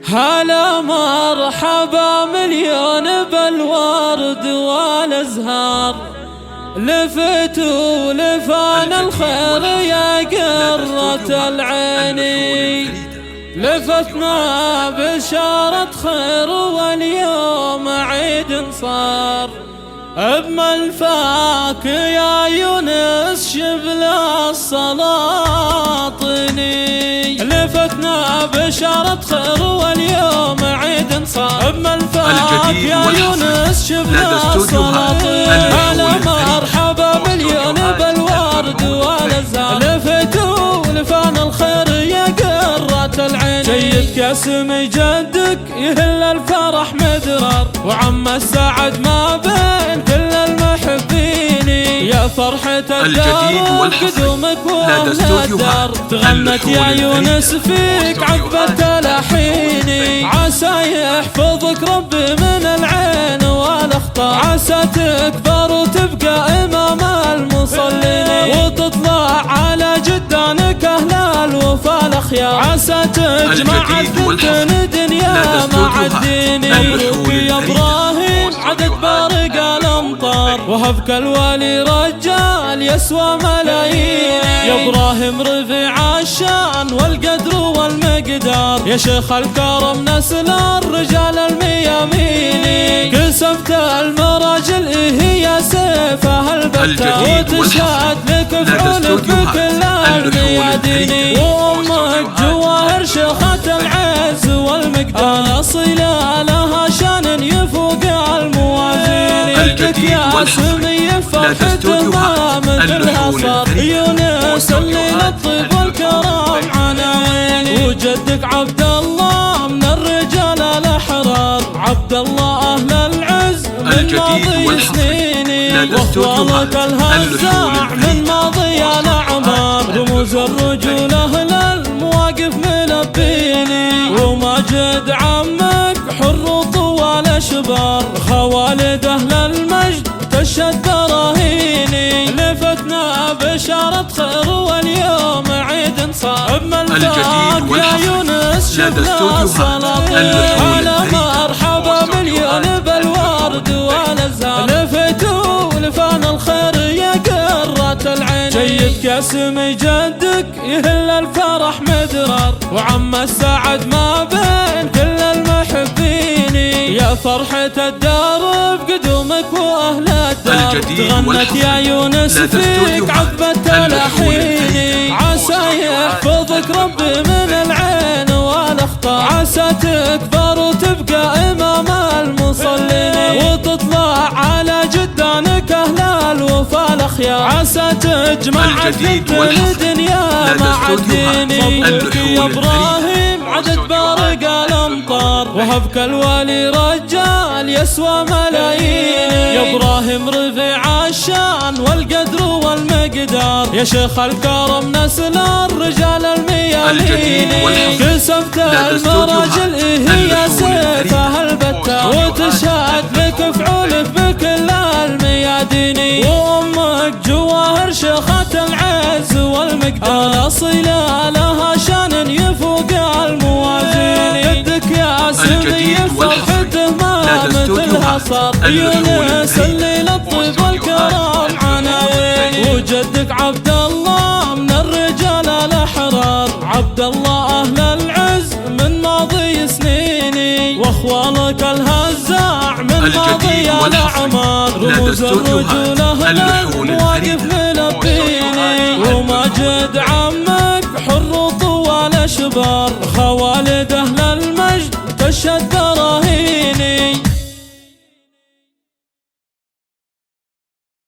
هلا مرحبا مليون بالورد والازهار، لفتوا لفان الخير يا قرة العيني، لفتنا بشارة خير واليوم عيد صار، بملفاك يا يونس شبل السلاطيني، لفتنا بشارة خير واليوم عيد صار، بملفاك يا يونس شبل السلاطيني. هلا مرحبا مليون بالورد والازهار، لفتوا لفان الخير يا قرة العين، جيد كاسم جدك يهل الفرح مدرار، وعم السعد ما بين كل المحبين، يا فرحة الدار قدومك واهل الدار، تغنت يا يونس فيك عقبة الحين، عسى يحفظك ربي من العين والاخطار، عسى تكبر وتبقى امام المصلين، وتطلع على جدانك اهل الوفا الاخيار، عسى تجمع الثنتين دنيا مع الدين، مبروك يا ابراهيم عدد بارق الامطار، وهبك الوالي رجال يسوى ملايين، يا ابراهيم رفيع الشان والقدر والمقدار، يا شيخ الكرم نسل الرجال الميامين، كسبت المراجل هي سيفها البتة، وتشهد لك فعولك بكل الميادين، وامك جواهر شيخة العز والمقدار، اصيلة لها شان يفوق الموازين، الجديد يا سمي فرحته ما مثلها صار، يونس اللي للطيب والكرم عناوين، وجدك عبد الله من الرجال الاحرار، عبد الله اهل العز من ماضي سنيني، واخوالك الهزاع من ماضي الاعمار، رموز الرجوله للمواقف ملبيني، وماجد عمك حر طوال اشبار، خوالد اهل المجد تشهد براهيني، لفتنا بشارة خير واليوم عيد صار، بملفاك يا يونس شبل السلاطين، هلا مرحبا مليون بالورد والازهار، لفتوا لفان الخير يا قرة العين، جيد كاسم جدك يهل الفرح مدرار، وعم السعد ما بين كل المحبين، يا فرحة الدار بقدومك واهل الدار، تغنت يا يونس فيك عقبة الحين، عسى يحفظك ربي من العين والاخطار، عسى تكبر وتبقى امام المصلين، وتطلع على جدانك اهل الوفا الاخيار، عسى تجمع الثنتين دنيا مع الدين، مبروك يا ابراهيم عدد بارق الامطار، وهبك الوالي رجال يسوى ملايين، يا ابراهيم رفيع الشان والقدر والمقدار، يا شيخ الكرم نسل الرجال الميامين، كسبت المراجل هي سيفها البتة، وتشهد لك فعولك بكل الميادين، وامك جواهر شيخة العز والمقدار، اصيلة لها شان يفوق الموازين، قدك يا سمي فرحته ما مثلها صار، يونس اللي للطيب والكرم عناوين، وجدك عبد الله من الرجال الاحرار، عبد الله اهل العز من ماضي سنيني، واخوالك الهزاع من ماضي الاعمار، رموز الرجوله للمواقف ملبيني، وماجد عمك حر طوال اشبار، خوالد اهل المجد تشهد